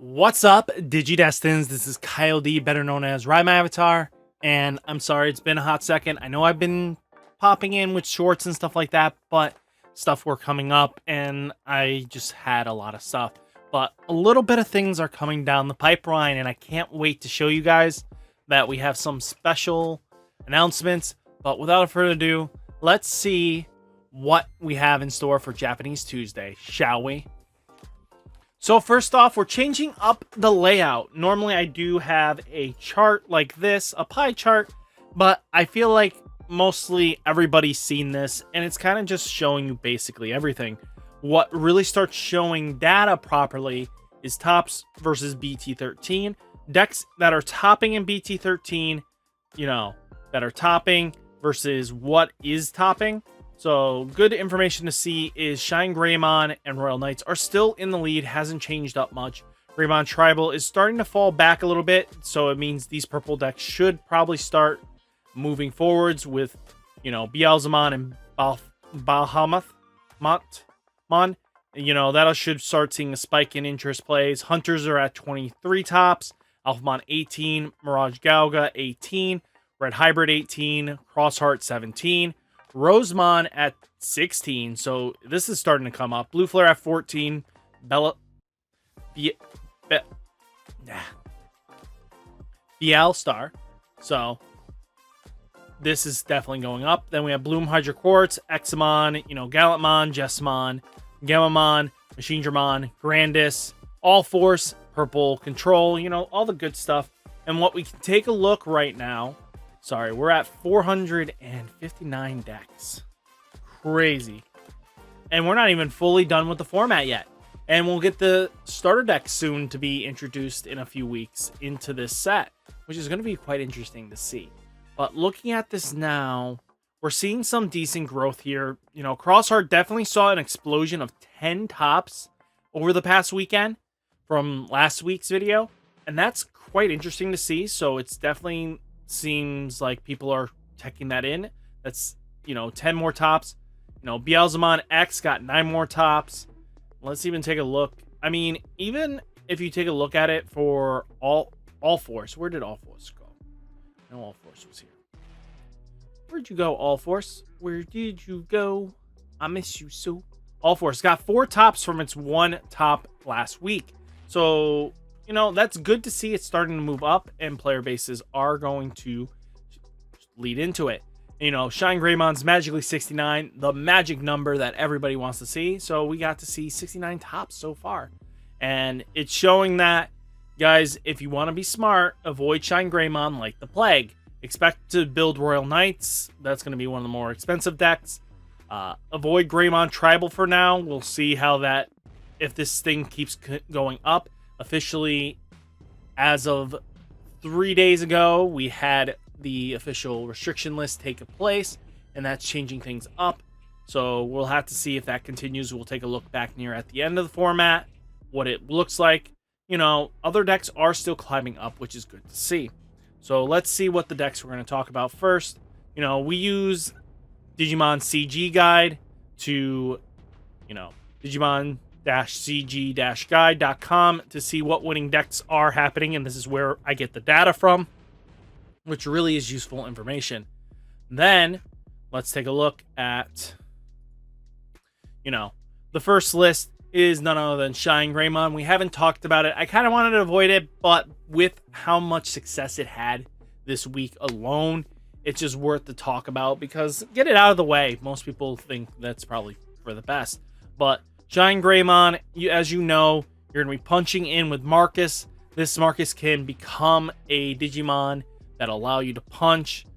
What's up, Digidestins? This is Kyle D, better known as RideMyAvatar, and I'm sorry it's been a hot second. I know I've been popping in with shorts and stuff like that, but stuff were coming up, and I just had a lot of stuff. But a little bit of things are coming down the pipeline, and I can't wait to show you guys that we have some special announcements. But without further ado, let's see what we have in store for Japanese Tuesday, shall we? So first off, we're changing up the layout. Normally I do have a chart like this, a pie chart, but I feel like mostly everybody's seen this, and it's kind of just showing you basically everything. What really starts showing data properly is tops versus Bt-13. Decks that are topping in Bt-13, that are topping versus what is topping. So good information to see is ShineGreymon and Royal Knights are still in the lead, hasn't changed up much. Greymon Tribal is starting to fall back a little bit, so it means these purple decks should probably start moving forwards with, Beelzemon and Bahamut. That should start seeing a spike in interest plays. Hunters are at 23 tops, Alphamon 18, Mirage Gauga 18, Red Hybrid 18, Crossheart 17. Rosemon at 16, so this is starting to come up. Blue Flare at 14, Bielstar, so this is definitely going up. Then we have Bloom Hydro Quartz, Examon, Gallantmon, Jessamon, Gamamon, MachineDramon, Grandis, AllForce, Purple Control, all the good stuff. And what we can take a look right now. Sorry, we're at 459 decks. Crazy. And we're not even fully done with the format yet. And we'll get the starter deck soon to be introduced in a few weeks into this set, which is going to be quite interesting to see. But looking at this now, we're seeing some decent growth here. Crossheart definitely saw an explosion of 10 tops over the past weekend from last week's video. And that's quite interesting to see. So it's definitely seems like people are taking that in. That's 10 more tops. Beelzemon X got 9 more tops. Let's even take a look. I mean, even if you take a look at it for AllForce, where did AllForce go? No, AllForce was here. Where'd you go, AllForce? Where did you go? I miss you so. AllForce got 4 tops from its 1 top last week. So that's good to see. It's starting to move up, and player bases are going to lead into it. ShineGreymon's magically 69, the magic number that everybody wants to see. So we got to see 69 tops so far. And it's showing that, guys, if you want to be smart, avoid ShineGreymon like the plague. Expect to build Royal Knights. That's going to be one of the more expensive decks. Avoid Greymon Tribal for now. We'll see how that, if this thing keeps going up. Officially, as of 3 days ago, we had the official restriction list take place, and that's changing things up. So we'll have to see if that continues. We'll take a look back near at the end of the format, what it looks like. Other decks are still climbing up, which is good to see. So let's see what the decks we're going to talk about first. We use Digimon CG Guide to, Digimon-cg-guide.com to see what winning decks are happening, and this is where I get the data from, which really is useful information. Then let's take a look at, the first list is none other than ShineGreymon. We haven't talked about it. I kind of wanted to avoid it, but with how much success it had this week alone, it's just worth the talk about because get it out of the way. Most people think that's probably for the best, but ShineGreymon, as you know, you're going to be punching in with Marcus. This Marcus can become a Digimon that allow you to punch,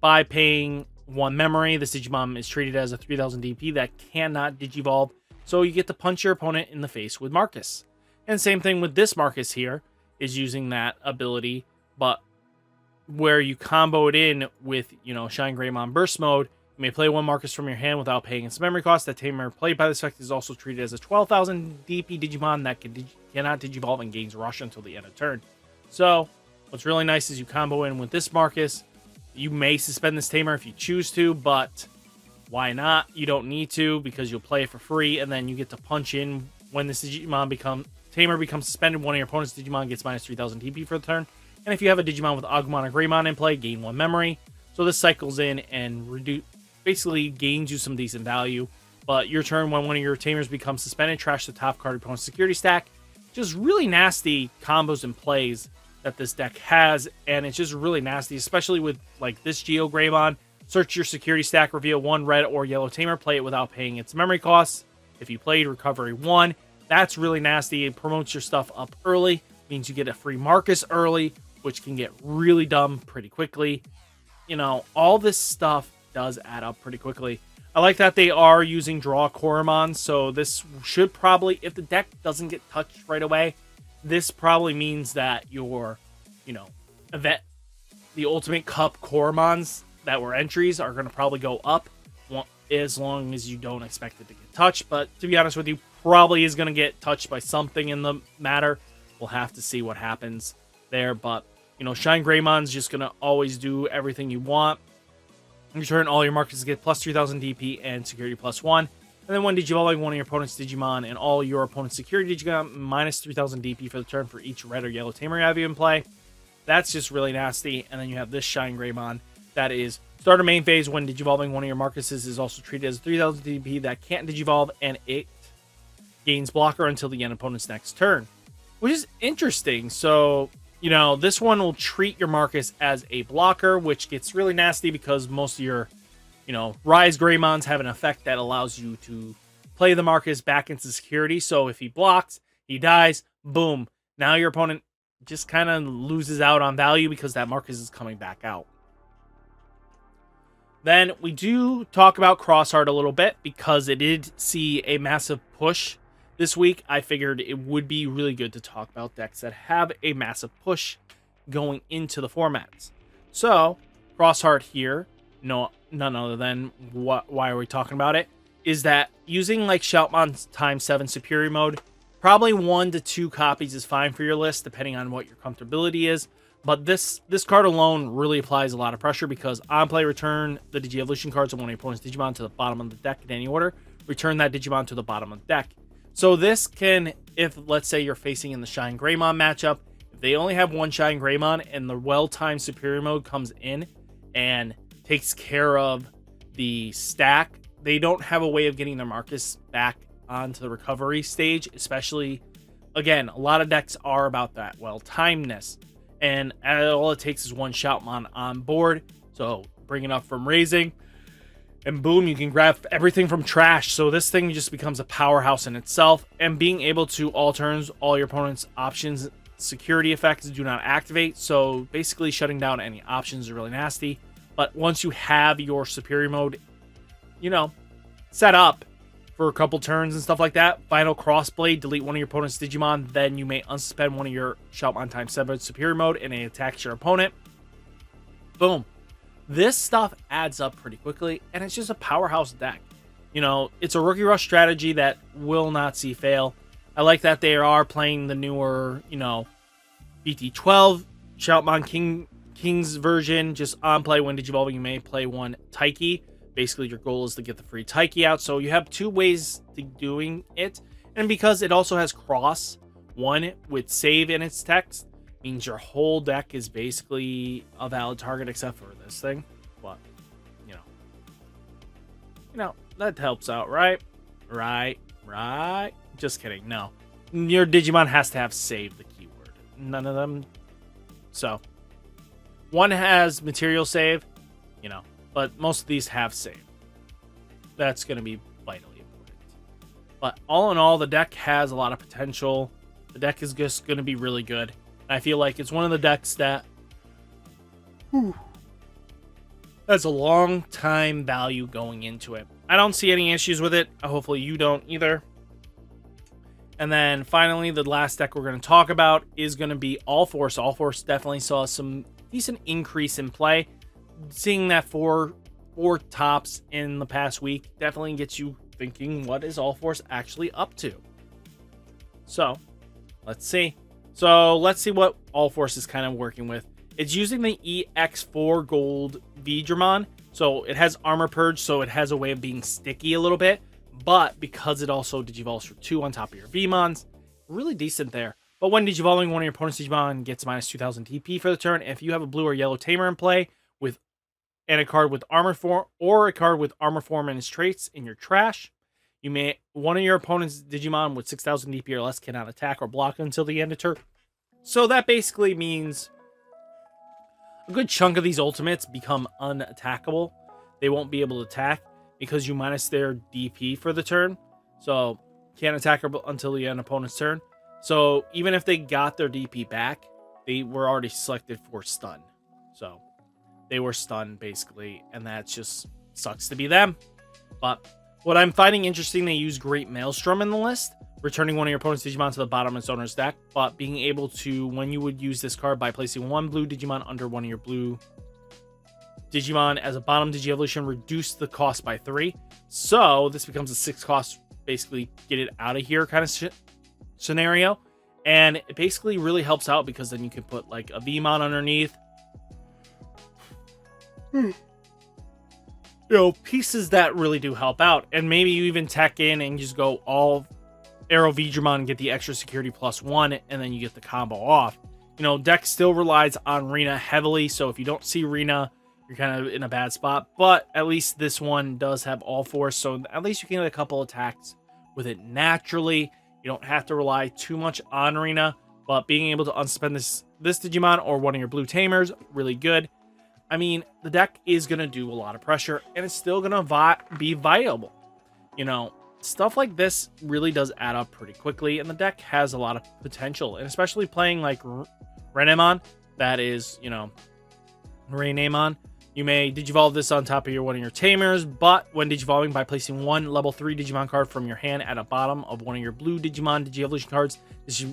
by paying 1 memory. This Digimon is treated as a 3000 DP that cannot Digivolve, so you get to punch your opponent in the face with Marcus. And same thing with this Marcus here, is using that ability, but where you combo it in with, ShineGreymon Burst Mode. You may play 1 Marcus from your hand without paying its memory cost. That tamer played by this effect is also treated as a 12,000 DP Digimon that cannot Digivolve and gains Rush until the end of turn. So, what's really nice is you combo in with this Marcus. You may suspend this tamer if you choose to, but why not? You don't need to because you'll play it for free, and then you get to punch in when this Digimon Tamer becomes suspended, one of your opponent's Digimon gets minus 3000 DP for the turn. And if you have a Digimon with Agumon or Greymon in play, gain 1 memory. So this cycles in and basically gains you some decent value. But your turn, when one of your Tamers becomes suspended, trash the top card of your opponent's security stack. Just really nasty combos and plays that this deck has, and it's just really nasty, especially with like this ShineGreymon. Search your security stack, reveal 1 red or yellow Tamer, play it without paying its memory costs. If you played Recovery 1, that's really nasty. It promotes your stuff up early, means you get a free Marcus early, which can get really dumb pretty quickly. You know, all this stuff does add up pretty quickly. I like that they are using Draw Koromon, so this should probably, if the deck doesn't get touched right away, this probably means that your, you know, event, the Ultimate Cup Koromons that were entries are going to probably go up as long as you don't expect it to get touched. But to be honest with you, probably is going to get touched by something in the matter. We'll have to see what happens there. But, you know, ShineGreymon's just going to always do everything you want. In return, all your markers get plus 3000 DP and security plus 1. And then when digivolving one of your opponent's Digimon and all your opponent's security Digimon, minus 3000 DP for the turn for each red or yellow Tamer you have in play. That's just really nasty. And then you have this ShineGreymon that is starter main phase when digivolving one of your Marcuses is also treated as 3000 DP that can't digivolve, and it gains blocker until the end of opponent's next turn, which is interesting. So, you know, this one will treat your Marcus as a blocker, which gets really nasty because most of your, you know, RideMyAvatars have an effect that allows you to play the Marcus back into security. So if he blocks, he dies, boom. Now your opponent just kind of loses out on value because that Marcus is coming back out. Then we do talk about Crossheart a little bit because it did see a massive push this week. I figured it would be really good to talk about decks that have a massive push going into the formats. So, Crossheart here, no, none other than why are we talking about it, is that using like Shoutmon's times 7 Superior Mode, probably 1 to 2 copies is fine for your list, depending on what your comfortability is. But this card alone really applies a lot of pressure because on play, return the Digi-Evolution cards of one of your opponent's Digimon to the bottom of the deck in any order. Return that Digimon to the bottom of the deck. So this can, if let's say you're facing in the ShineGreymon matchup, if they only have one ShineGreymon and the well-timed Superior Mode comes in and takes care of the stack, they don't have a way of getting their Marcus back onto the recovery stage, especially, again, a lot of decks are about that well-timedness. And all it takes is one Shoutmon on board. So bring it up from raising. And boom, you can grab everything from trash. So this thing just becomes a powerhouse in itself. And being able to all turns, all your opponent's options, security effects do not activate. So basically shutting down any options is really nasty. But once you have your Superior Mode, you know, set up for a couple turns and stuff like that, Final Crossblade, delete one of your opponent's Digimon, then you may unsuspend one of your Shoutmon times 7 Superior Mode and it attacks your opponent. Boom. This stuff adds up pretty quickly, and it's just a powerhouse deck. You know, it's a Rookie Rush strategy that will not see fail. I like that they are playing the newer, you know, Bt-13 Shoutmon King's version. Just on play when digivolving, you may play one Taiki. Basically, your goal is to get the free Taiki out. So you have 2 ways to doing it. And because it also has cross, one with save in its text, means your whole deck is basically a valid target except for this thing. But, you know, that helps out, right? Right. Just kidding. No. Your Digimon has to have save the keyword. None of them. So, one has material save, you know, but most of these have save. That's going to be vitally important. But all in all, the deck has a lot of potential. The deck is just going to be really good. I feel like it's one of the decks that has a long time value going into it. I don't see any issues with it. Hopefully you don't either. And then finally, the last deck we're going to talk about is going to be AllForce. AllForce definitely saw some decent increase in play. Seeing that four tops in the past week definitely gets you thinking, what is AllForce actually up to? So, let's see. Let's see what AllForce is kind of working with. It's using the EX4 Gold Digimon. So, it has Armor Purge, so it has a way of being sticky a little bit. But because it also digivolves for 2 on top of your Vmons, really decent there. But when Digivolving, one of your opponent's Digimon gets minus 2000 DP for the turn. If you have a blue or yellow Tamer in play with and a card with armor form or a card with armor form and its traits in your trash, you may one of your opponent's Digimon with 6000 DP or less cannot attack or block until the end of turn. So that basically means a good chunk of these ultimates become unattackable. They won't be able to attack because you minus their DP for the turn. So can't attack until the end opponent's turn. So even if they got their DP back, they were already selected for stun. So they were stunned basically, and that just sucks to be them. But what I'm finding interesting, they use Great Maelstrom in the list, returning one of your opponent's Digimon to the bottom of its owner's deck, but being able to, when you would use this card by placing one blue Digimon under one of your blue Digimon as a bottom Digi-Evolution, reduce the cost by 3. So this becomes a 6 cost, basically get it out of here kind of scenario. And it basically really helps out because then you can put like a Vmon underneath. You know, pieces that really do help out. And maybe you even tech in and just go all Arrow Vidramon and get the extra security +1, and then you get the combo off. You know, deck still relies on Rina heavily, so if you don't see Rina, you're kind of in a bad spot. But at least this one does have AllForce, so at least you can get a couple attacks with it naturally. You don't have to rely too much on Rina, but being able to unspend this Digimon or one of your blue Tamers, really good. I mean, the deck is going to do a lot of pressure, and it's still going to be viable. You know, stuff like this really does add up pretty quickly, and the deck has a lot of potential, and especially playing like Renamon, that is, you know, Raynamon. You may Digivolve this on top of one of your Tamers, but when Digivolving, by placing one level 3 Digimon card from your hand at the bottom of one of your blue Digimon Digi-Evolution cards, this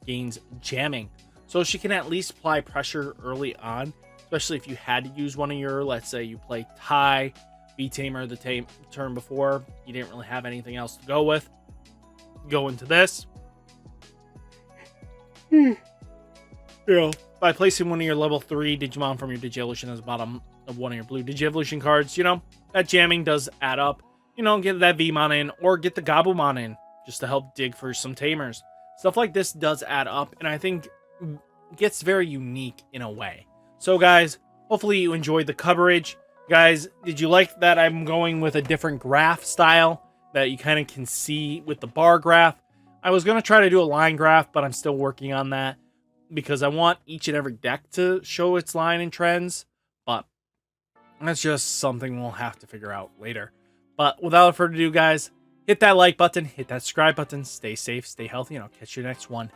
gains jamming. So she can at least apply pressure early on, especially if you had to use one of your, let's say you play Tai, V-Tamer the turn before, you didn't really have anything else to go with. Go into this. You know, by placing one of your level 3 Digimon from your Digi-Evolution as the bottom of one of your blue Digi-Evolution cards, you know, that jamming does add up. You know, get that Vmon in, or get the Gabumon in, just to help dig for some Tamers. Stuff like this does add up, and I think gets very unique in a way. So guys, hopefully you enjoyed the coverage. Guys, did you like that I'm going with a different graph style that you kind of can see with the bar graph? I was going to try to do a line graph, but I'm still working on that because I want each and every deck to show its line and trends, but that's just something we'll have to figure out later. But without further ado, guys, hit that like button, hit that subscribe button, stay safe, stay healthy, and I'll catch you next one.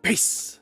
Peace!